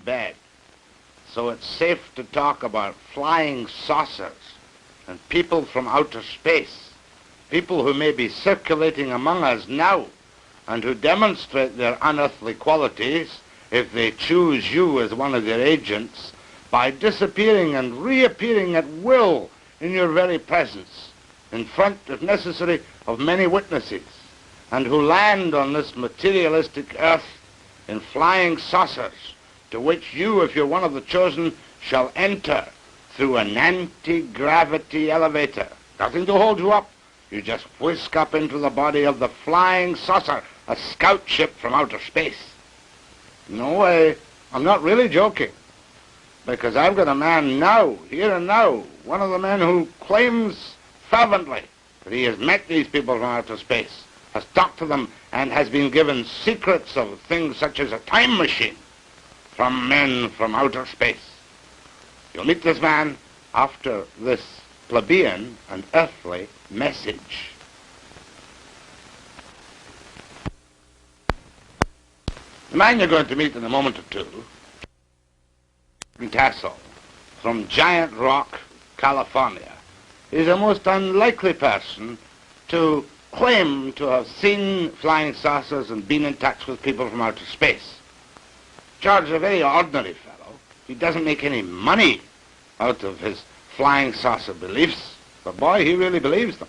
bed. So it's safe to talk about flying saucers and people from outer space, people who may be circulating among us now and who demonstrate their unearthly qualities if they choose you as one of their agents by disappearing and reappearing at will in your very presence, in front, if necessary, of many witnesses, and who land on this materialistic earth in flying saucers, to which you, if you're one of the chosen, shall enter through an anti-gravity elevator. Nothing to hold you up. You just whisk up into the body of the flying saucer, a scout ship from outer space. No way. I'm not really joking. Because I've got a man now, here and now, one of the men who claims fervently that he has met these people from outer space, has talked to them, and has been given secrets of things such as a time machine from men from outer space. You'll meet this man after this plebeian and earthly message. The man you're going to meet in a moment or two, Tassel, from Giant Rock, California, is a most unlikely person to claim to have seen flying saucers and been in touch with people from outer space. George is a very ordinary fellow. He doesn't make any money out of his flying saucer beliefs, but boy, he really believes them.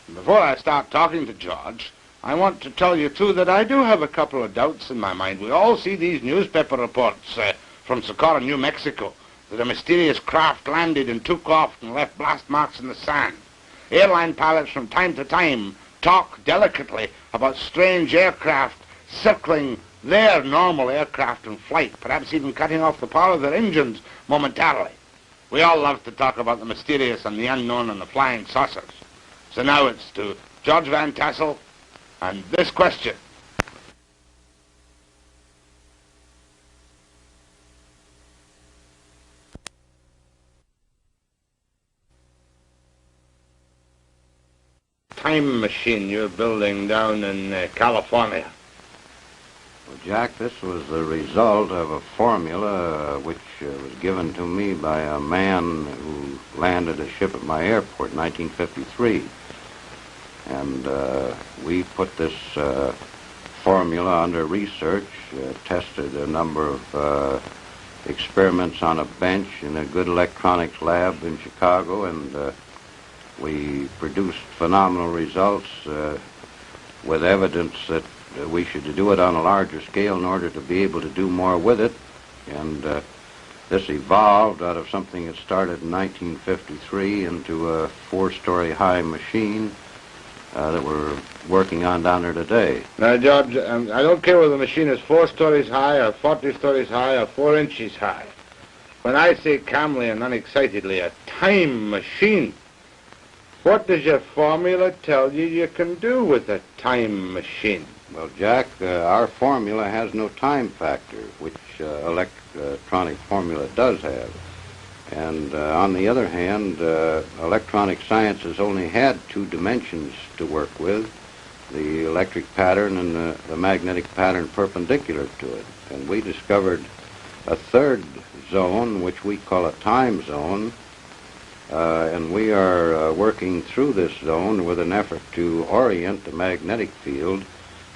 And before I start talking to George, I want to tell you, too, that I do have a couple of doubts in my mind. We all see these newspaper reports from Socorro, New Mexico, that a mysterious craft landed and took off and left blast marks in the sand. Airline pilots from time to time talk delicately about strange aircraft circling their normal aircraft in flight, perhaps even cutting off the power of their engines momentarily. We all love to talk about the mysterious and the unknown and the flying saucers. So now it's to George Van Tassel and this question. Time machine you're building down in California. Well, Jack, this was the result of a formula which was given to me by a man who landed a ship at my airport in 1953. And we put this formula under research, tested a number of experiments on a bench in a good electronics lab in Chicago, and we produced phenomenal results with evidence that we should do it on a larger scale in order to be able to do more with it. And this evolved out of something that started in 1953 into a 4-story high machine that we're working on down there today. Now, George, I don't care whether the machine is 4 stories high or 40 stories high or 4 inches high. When I say calmly and unexcitedly, a time machine, what does your formula tell you can do with a time machine? Well, Jack, our formula has no time factor, which electronic formula does have. And on the other hand, electronic science has only had 2 dimensions to work with, the electric pattern and the magnetic pattern perpendicular to it. And we discovered a 3rd zone, which we call a time zone, and we are working through this zone with an effort to orient the magnetic field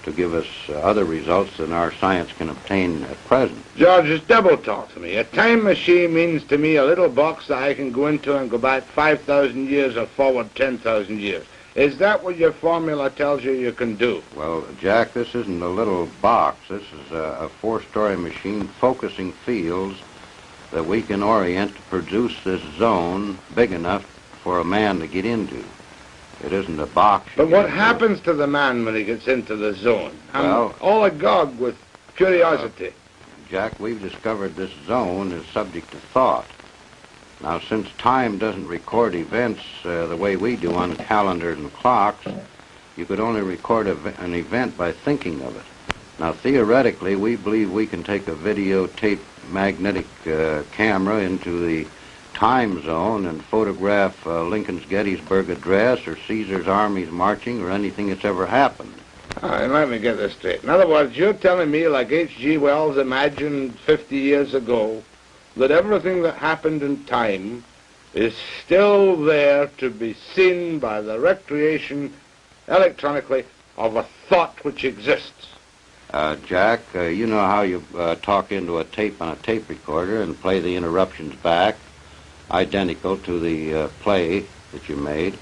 to give us other results than our science can obtain at present. George, just double talk to me. A time machine means to me a little box that I can go into and go back 5,000 years or forward 10,000 years. Is that what your formula tells you can do? Well, Jack, this isn't a little box. This is a 4-story machine focusing fields that we can orient to produce this zone big enough for a man to get into. It isn't a box. But what happens to the man when he gets into the zone? Well, I'm all agog with curiosity. Jack, we've discovered this zone is subject to thought. Now, since time doesn't record events the way we do on calendars and clocks, you could only record an event by thinking of it. Now, theoretically, we believe we can take a videotape magnetic camera into the time zone and photograph Lincoln's Gettysburg Address or Caesar's armies marching or anything that's ever happened. And let me get this straight. In other words, you're telling me, like H.G. Wells imagined 50 years ago, that everything that happened in time is still there to be seen by the recreation electronically of a thought which exists. Jack, you know how you talk into a tape on a tape recorder and play the interruptions back, identical to the play that you made.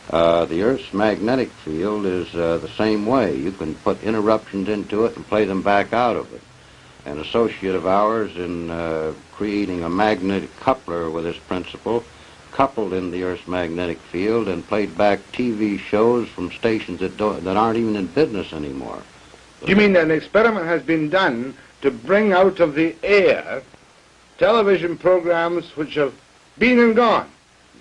The Earth's magnetic field is the same way. You can put interruptions into it and play them back out of it. An associate of ours in creating a magnetic coupler with this principle coupled in the Earth's magnetic field and played back TV shows from stations that aren't even in business anymore. You mean an experiment has been done to bring out of the air television programs which have been and gone?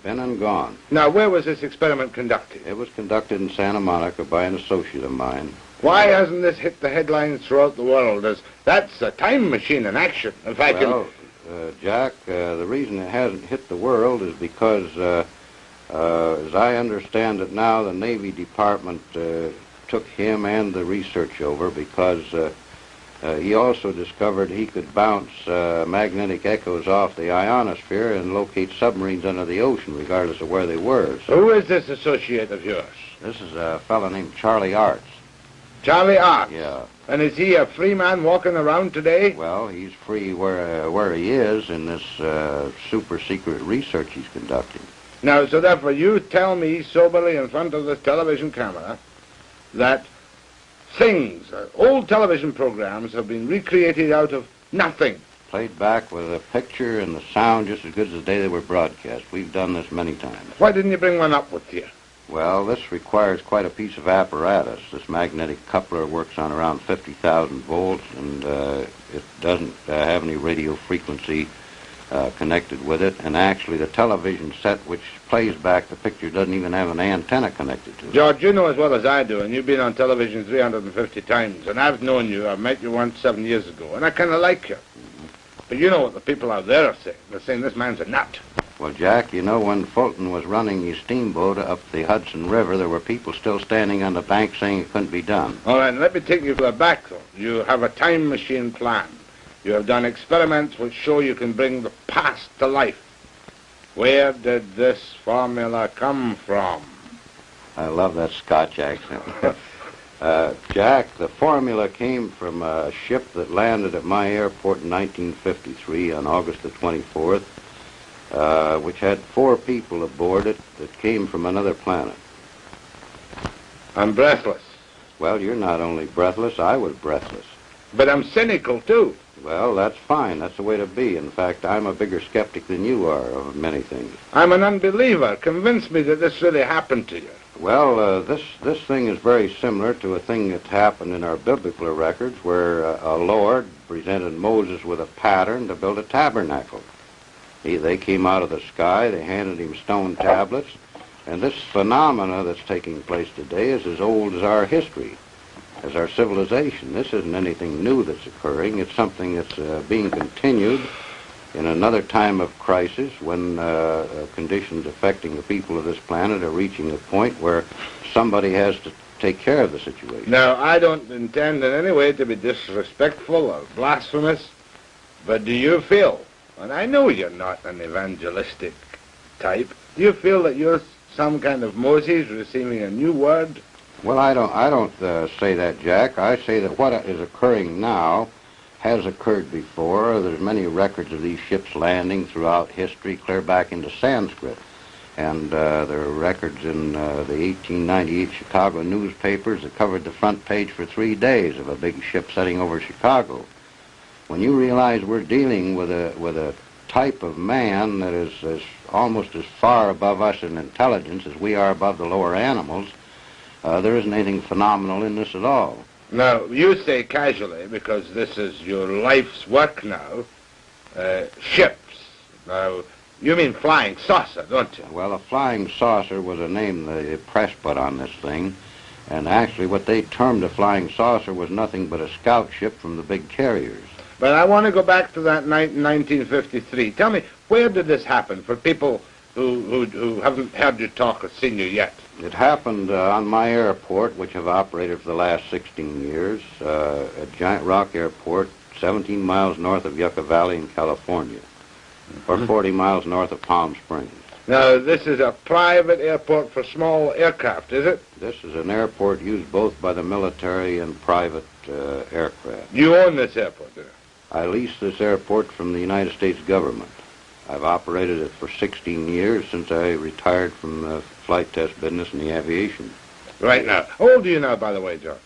Been and gone. Now, where was this experiment conducted? It was conducted in Santa Monica by an associate of mine. Why hasn't this hit the headlines throughout the world? That's a time machine in action. If I can... Jack, the reason it hasn't hit the world is because, as I understand it now, the Navy Department took him and the research over because he also discovered he could bounce magnetic echoes off the ionosphere and locate submarines under the ocean, regardless of where they were. So who is this associate of yours? this is a fellow named Charlie Arts. Charlie Arts? Yeah. And is he a free man walking around today? Well, he's free where he is in this super secret research he's conducting. Now, so therefore you tell me soberly in front of this television camera that things, old television programs have been recreated out of nothing. Played back with a picture and the sound just as good as the day they were broadcast. We've done this many times. Why didn't you bring one up with you? Well, this requires quite a piece of apparatus. This magnetic coupler works on around 50,000 volts, and it doesn't have any radio frequency connected with it. And actually, the television set which plays back the picture doesn't even have an antenna connected to it. George, you know as well as I do, and you've been on television 350 times, and I've known you. I've met you once 7 years ago, and I kind of like you. But you know what the people out there are saying. They're saying this man's a nut. Well, Jack, you know, when Fulton was running his steamboat up the Hudson River, there were people still standing on the bank saying it couldn't be done. All right, let me take you further back, though. You have a time machine plan. You have done experiments which show you can bring the past to life. Where did this formula come from? I love that Scotch accent. Jack, the formula came from a ship that landed at my airport in 1953 on August the 24th, which had 4 people aboard it that came from another planet. I'm breathless. Well, you're not only breathless, I was breathless. But I'm cynical, too. Well, that's fine. That's the way to be. In fact, I'm a bigger skeptic than you are of many things. I'm an unbeliever. Convince me that this really happened to you. Well, this thing is very similar to a thing that happened in our biblical records where a Lord presented Moses with a pattern to build a tabernacle. They came out of the sky, they handed him stone tablets, and this phenomena that's taking place today is as old as our history, as our civilization. This isn't anything new that's occurring. It's something that's being continued in another time of crisis when conditions affecting the people of this planet are reaching a point where somebody has to take care of the situation. Now, I don't intend in any way to be disrespectful or blasphemous, but do you feel, and I know you're not an evangelistic type, do you feel that you're some kind of Moses receiving a new word? Well, I don't say that, Jack. I say that what is occurring now has occurred before. There's many records of these ships landing throughout history, clear back into Sanskrit. And there are records in the 1898 Chicago newspapers that covered the front page for 3 days of a big ship setting over Chicago. When you realize we're dealing with a type of man that is almost as far above us in intelligence as we are above the lower animals, there isn't anything phenomenal in this at all. Now, you say casually, because this is your life's work now, ships. Now, you mean flying saucer, don't you? Well, a flying saucer was a name the press put on this thing, and actually what they termed a flying saucer was nothing but a scout ship from the big carriers. But I want to go back to that night in 1953. Tell me, where did this happen for people who haven't heard you talk or seen you yet? It happened on my airport, which I've operated for the last 16 years, at Giant Rock Airport, 17 miles north of Yucca Valley in California, or 40 miles north of Palm Springs. Now, this is a private airport for small aircraft, is it? This is an airport used both by the military and private aircraft. You own this airport, do you? I leased this airport from the United States government. I've operated it for 16 years since I retired from the flight test business in the aviation. Right now. How old are you now, by the way, George?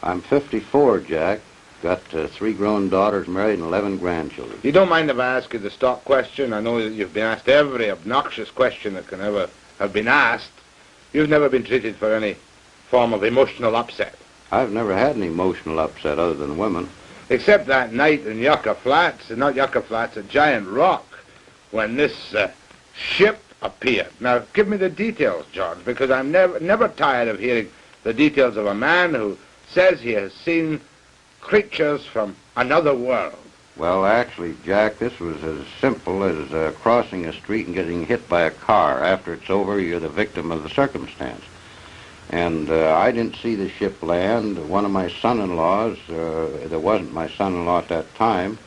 I'm 54, Jack. Got 3 grown daughters, married, and 11 grandchildren. You don't mind if I ask you the stock question? I know that you've been asked every obnoxious question that can ever have been asked. You've never been treated for any form of emotional upset. I've never had an emotional upset other than women. Except that night in Yucca Flats, not Yucca Flats, at Giant Rock, when this ship appeared. Now, give me the details, George, because I'm never tired of hearing the details of a man who says he has seen creatures from another world. Well, actually, Jack, this was as simple as crossing a street and getting hit by a car. After it's over, you're the victim of the circumstance. And I didn't see the ship land. One of my son-in-laws, that wasn't my son-in-law at that time,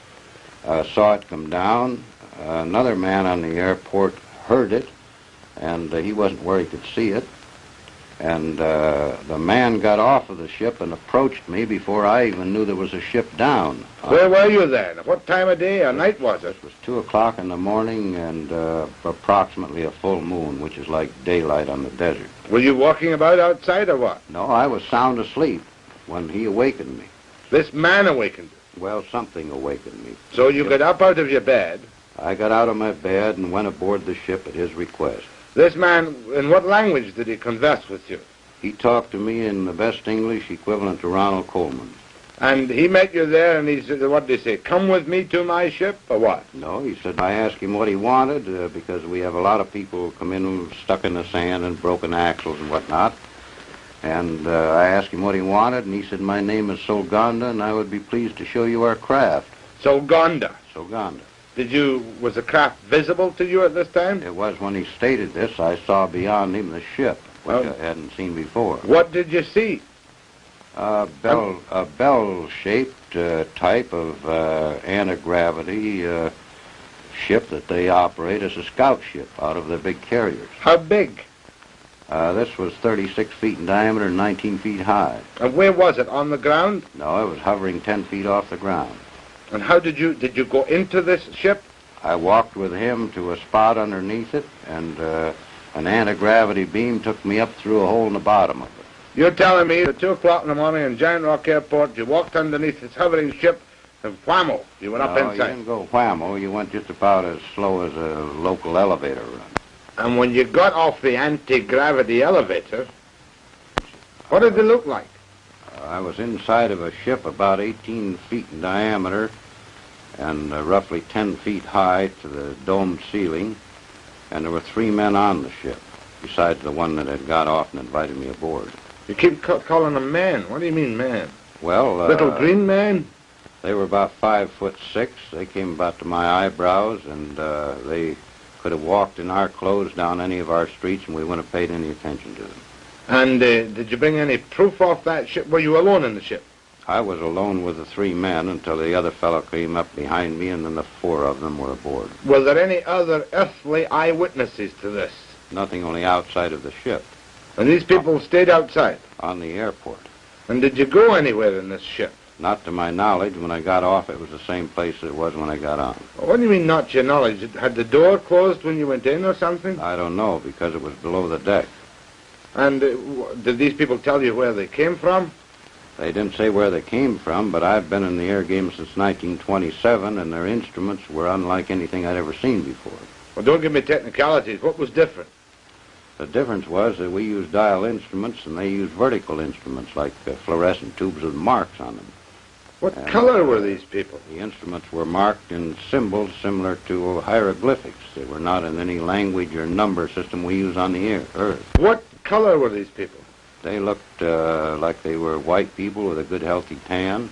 saw it come down. Another man on the airport heard it, and he wasn't where he could see it. And the man got off of the ship and approached me before I even knew there was a ship down. Where were you then? What time of day or night was it? It was 2 o'clock in the morning and approximately a full moon, which is like daylight on the desert. Were you walking about outside or what? No, I was sound asleep when he awakened me. This man awakened you? Well, something awakened me. So you got up out of your bed? I got out of my bed and went aboard the ship at his request. This man, in what language did he converse with you? He talked to me in the best English equivalent to Ronald Coleman. And he met you there and he said, what did he say, come with me to my ship, or what? No, he said, I asked him what he wanted, because we have a lot of people come in who stuck in the sand and broken axles and whatnot. And I asked him what he wanted, and he said, my name is Solganda, and I would be pleased to show you our craft. Solganda? Solganda. Was the craft visible to you at this time? It was when he stated this, I saw beyond him the ship, which I hadn't seen before. What did you see? A bell-shaped type of anti-gravity ship that they operate as a scout ship out of their big carriers. How big? This was 36 feet in diameter and 19 feet high. And where was it, on the ground? No, it was hovering 10 feet off the ground. And how did you go into this ship? I walked with him to a spot underneath it, and an anti-gravity beam took me up through a hole in the bottom of it. You're telling me at 2 o'clock in the morning in Giant Rock Airport, you walked underneath this hovering ship, and whammo, you went up inside. No, you didn't go whammo. You went just about as slow as a local elevator run. And when you got off the anti-gravity elevator, what did it look like? I was inside of a ship about 18 feet in diameter and roughly 10 feet high to the domed ceiling, and there were 3 men on the ship, besides the one that had got off and invited me aboard. You keep calling them men. What do you mean, man? Well, little green man? They were about 5'6". They came about to my eyebrows, and they could have walked in our clothes down any of our streets, and we wouldn't have paid any attention to them. And did you bring any proof off that ship? Were you alone in the ship? I was alone with the 3 men until the other fellow came up behind me, and then the 4 of them were aboard. Were there any other earthly eyewitnesses to this? Nothing, only outside of the ship. And these people stayed outside? On the airport. And did you go anywhere in this ship? Not to my knowledge. When I got off, it was the same place it was when I got on. What do you mean, not to your knowledge? Had the door closed when you went in or something? I don't know, because it was below the deck. And did these people tell you where they came from? They didn't say where they came from, but I've been in the air game since 1927, and their instruments were unlike anything I'd ever seen before. Well, don't give me technicalities. What was different? The difference was that we used dial instruments, and they used vertical instruments, like fluorescent tubes with marks on them. What color were these people? The instruments were marked in symbols similar to hieroglyphics. They were not in any language or number system we use on the Earth. What color were these people? They looked like they were white people with a good, healthy tan.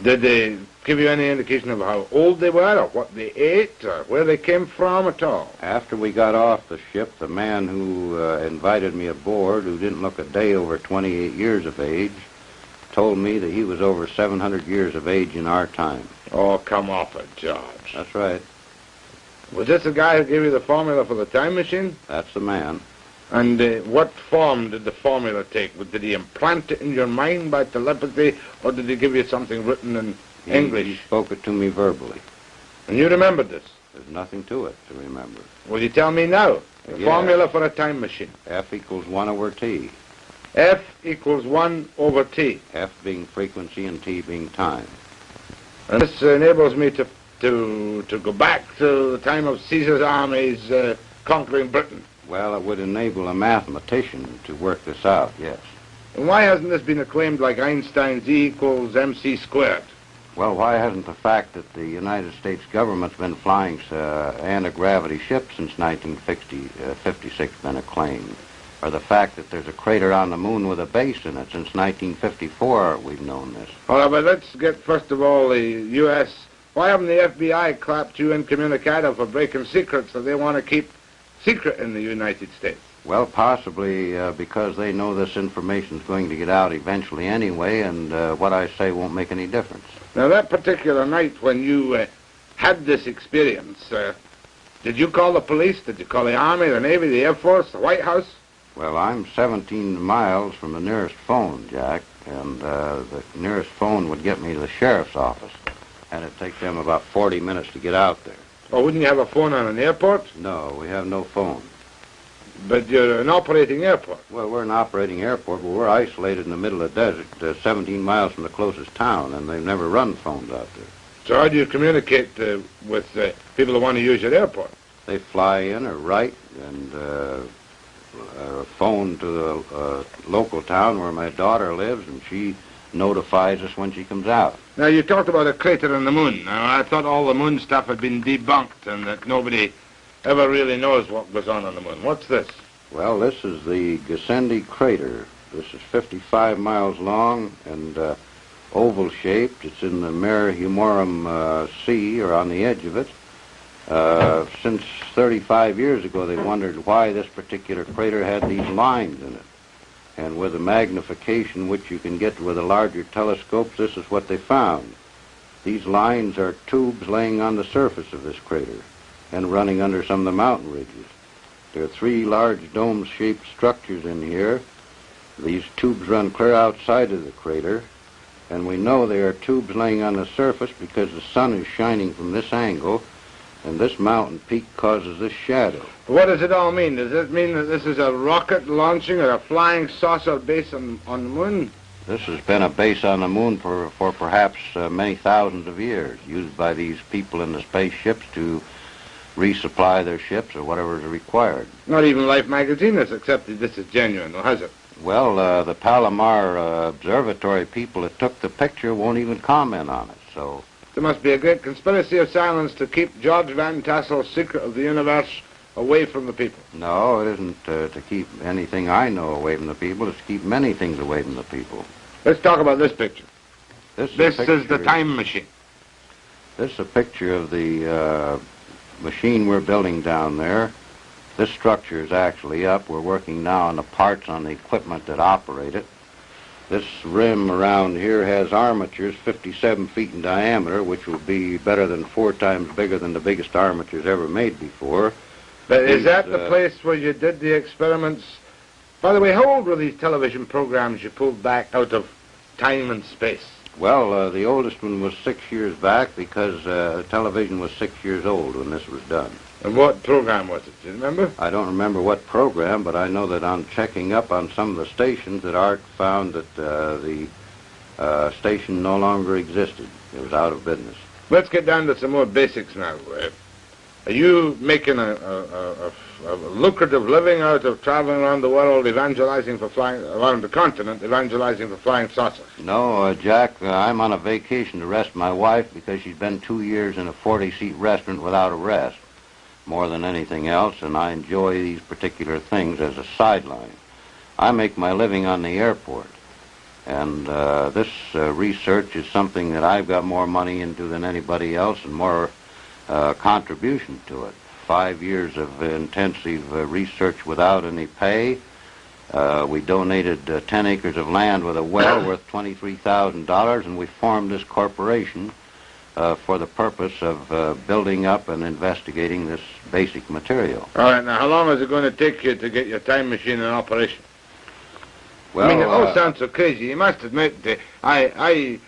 Did they give you any indication of how old they were, or what they ate, or where they came from at all? After we got off the ship, the man who invited me aboard, who didn't look a day over 28 years of age, told me that he was over 700 years of age in our time. Oh, come off it, George. That's right. Was this the guy who gave you the formula for the time machine? That's the man. And what form did the formula take? Did he implant it in your mind by telepathy, or did he give you something written in English? He spoke it to me verbally. And you remembered this? There's nothing to it to remember. Will you tell me now? The formula for a time machine. F equals 1 over T. F equals 1 over T. F being frequency and T being time. And this enables me to go back to the time of Caesar's armies conquering Britain. Well, it would enable a mathematician to work this out, yes. And why hasn't this been acclaimed like Einstein's E equals mc squared? Well, why hasn't the fact that the United States government's been flying anti-gravity ships since 1956 been acclaimed? Or the fact that there's a crater on the moon with a base in it since 1954, we've known this. All right, but let's get, first of all, the U.S. Why haven't the FBI clapped you incommunicado for breaking secrets that they want to keep secret in the United States? Well, possibly because they know this information is going to get out eventually anyway, and what I say won't make any difference. Now, that particular night when you had this experience, did you call the police? Did you call the Army, the Navy, the Air Force, the White House? Well, I'm 17 miles from the nearest phone, Jack, and the nearest phone would get me to the sheriff's office, and it'd take them about 40 minutes to get out there. Oh, wouldn't you have a phone on an airport? No, we have no phone. But you're an operating airport. Well, we're an operating airport, but we're isolated in the middle of the desert, 17 miles from the closest town, and they've never run phones out there. So how do you communicate with people who want to use your airport? They fly in or write and phone to the local town where my daughter lives, and she notifies us when she comes out. Now, you talked about a crater on the moon. Now, I thought all the moon stuff had been debunked and that nobody ever really knows what goes on the moon. What's this? Well, this is the Gassendi crater. This is 55 miles long and oval-shaped. It's in the Mare Humorum Sea, or on the edge of it. Since 35 years ago, they wondered why this particular crater had these lines in it. And with the magnification which you can get with the larger telescopes, this is what they found. These lines are tubes laying on the surface of this crater and running under some of the mountain ridges. There are 3 large dome-shaped structures in here. These tubes run clear outside of the crater, and we know they are tubes laying on the surface because the sun is shining from this angle, and this mountain peak causes this shadow. What does it all mean? Does it mean that this is a rocket launching or a flying saucer base on the moon? This has been a base on the moon for perhaps many thousands of years, used by these people in the spaceships to resupply their ships or whatever is required. Not even Life magazine has accepted this is genuine, or has it? Well, the Palomar Observatory people that took the picture won't even comment on it, so... There must be a great conspiracy of silence to keep George Van Tassel's secret of the universe away from the people. No, it isn't to keep anything I know away from the people. It's to keep many things away from the people. Let's talk about this picture. This is the time machine. This is a picture of the machine we're building down there. This structure is actually up. We're working now on the parts on the equipment that operate it. This rim around here has armatures 57 feet in diameter, which will be better than 4 times bigger than the biggest armatures ever made before. But is that the place where you did the experiments? By the way, how old were these television programs you pulled back out of time and space? Well, the oldest one was 6 years back because television was 6 years old when this was done. And what program was it? Do you remember? I don't remember what program, but I know that on checking up on some of the stations that Art found that the station no longer existed. It was out of business. Let's get down to some more basics now. Are you making a lucrative living out of traveling around the world, evangelizing for flying, around the continent, evangelizing for flying saucers? No, Jack, I'm on a vacation to rest my wife because she's been 2 years in a 40-seat restaurant without a rest, more than anything else, and I enjoy these particular things as a sideline. I make my living on the airport. And this research is something that I've got more money into than anybody else and more contribution to it. 5 years of intensive research without any pay. We donated 10 acres of land with a well worth $23,000, and we formed this corporation for the purpose of building up and investigating this basic material. All right, now how long is it going to take you to get your time machine in operation? Well, I mean, it all sounds so crazy. You must admit that I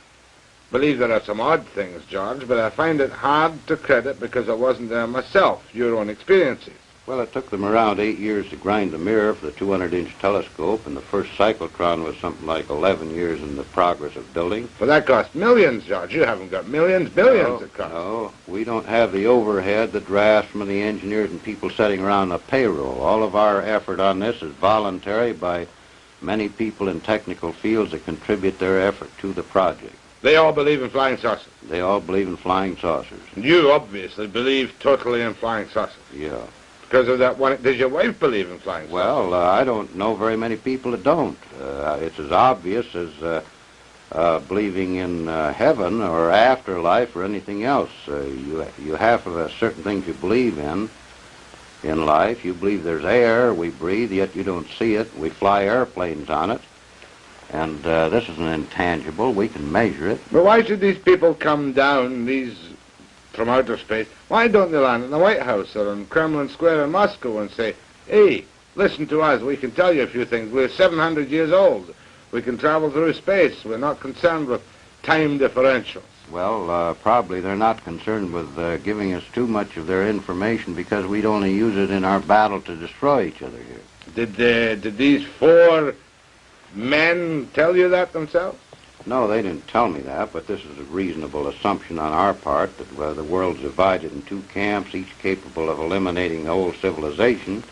believe there are some odd things, George, but I find it hard to credit because I wasn't there myself, your own experiences. Well, it took them around 8 years to grind the mirror for the 200-inch telescope, and the first cyclotron was something like 11 years in the progress of building. But that cost millions, George. You haven't got millions, billions it costs. No, we don't have the overhead, the drafts from the engineers and people sitting around the payroll. All of our effort on this is voluntary by many people in technical fields that contribute their effort to the project. They all believe in flying saucers. They all believe in flying saucers. You obviously believe totally in flying saucers. Yeah. Because of that one. Does your wife believe in flying saucers? Well, I don't know very many people that don't. It's as obvious as believing in heaven or afterlife or anything else. You have certain things you believe in life. You believe there's air we breathe, yet you don't see it. We fly airplanes on it. And this is an intangible. We can measure it. But why should these people come down, from outer space? Why don't they land in the White House or in Kremlin Square in Moscow and say, hey, listen to us, we can tell you a few things. We're 700 years old. We can travel through space. We're not concerned with time differentials. Well, probably they're not concerned with giving us too much of their information because we'd only use it in our battle to destroy each other here. Did these 4 men tell you that themselves? No, they didn't tell me that, but this is a reasonable assumption on our part that the world's divided in 2 camps, each capable of eliminating the whole civilization.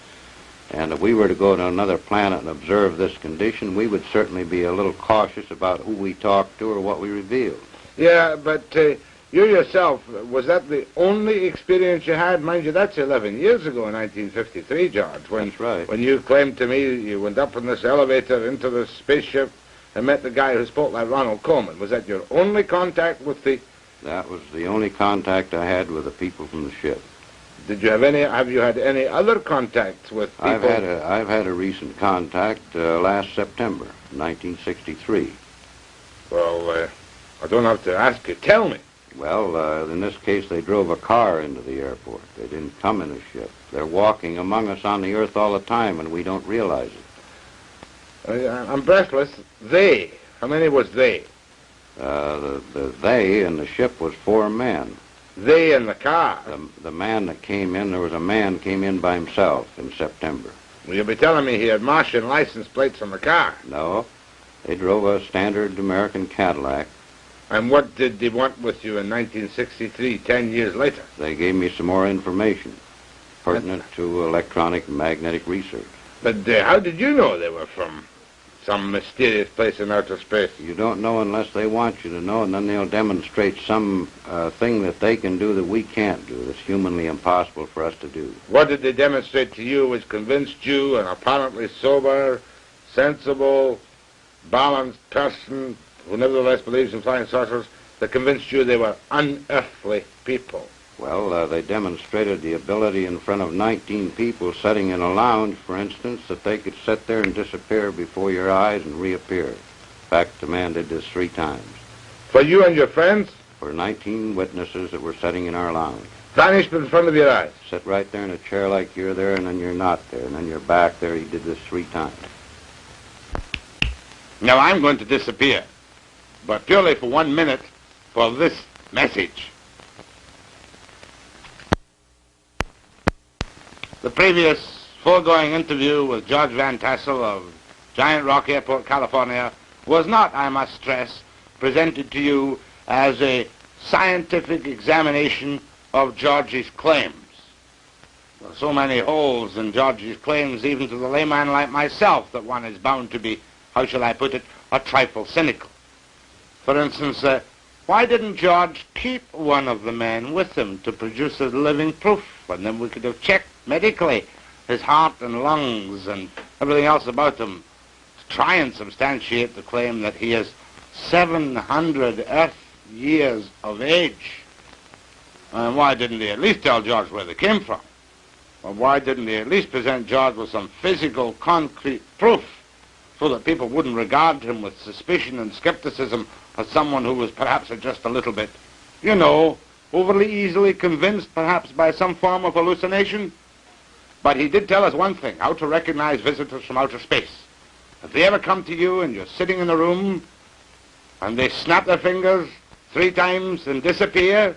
And if we were to go to another planet and observe this condition, we would certainly be a little cautious about who we talk to or what we reveal. Yeah, but you yourself, was that the only experience you had? Mind you, that's 11 years ago in 1953, George. That's right. When you claimed to me you went up in this elevator into the spaceship and met the guy who spoke like Ronald Coleman. Was that your only contact with the... That was the only contact I had with the people from the ship. Have you had any other contacts with people? I've had a recent contact last September, 1963. Well, I don't have to ask you. Tell me. Well, in this case, they drove a car into the airport. They didn't come in a ship. They're walking among us on the earth all the time, and we don't realize it. I'm breathless. They. How many was they? The they in the ship was 4 men. They in the car? The man that came in, there was a man came in by himself in September. Well, you'll be telling me he had Martian license plates on the car. No. They drove a standard American Cadillac. And what did they want with you in 1963, 10 years later? They gave me some more information pertinent to electronic and magnetic research. But how did you know they were from some mysterious place in outer space? You don't know unless they want you to know, and then they'll demonstrate some thing that they can do that we can't do, that's humanly impossible for us to do. What did they demonstrate to you which convinced you, an apparently sober, sensible, balanced person who nevertheless believes in flying saucers, that convinced you they were unearthly people? Well, they demonstrated the ability in front of 19 people sitting in a lounge, for instance, that they could sit there and disappear before your eyes and reappear. In fact, the man did this 3 times. For you and your friends? For 19 witnesses that were sitting in our lounge. Vanished in front of your eyes? Sit right there in a chair like you're there, and then you're not there, and then you're back there. He did this 3 times. Now, I'm going to disappear, but purely for 1 minute for this message. The previous foregoing interview with George Van Tassel of Giant Rock Airport, California, was not, I must stress, presented to you as a scientific examination of George's claims. There are so many holes in George's claims, even to the layman like myself, that one is bound to be, how shall I put it, a trifle cynical. For instance, why didn't George keep one of the men with him to produce as living proof? And then we could have checked medically his heart and lungs and everything else about him, his try and substantiate the claim that he is 700 Earth years of age. And why didn't he at least tell George where they came from? Or why didn't he at least present George with some physical, concrete proof so that people wouldn't regard him with suspicion and skepticism as someone who was perhaps just a little bit, overly easily convinced perhaps by some form of hallucination? But he did tell us one thing, how to recognize visitors from outer space. If they ever come to you and you're sitting in the room and they snap their fingers 3 times and disappear,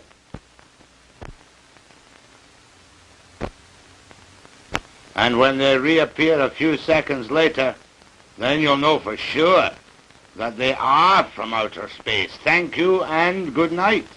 and when they reappear a few seconds later, then you'll know for sure that they are from outer space. Thank you and good night.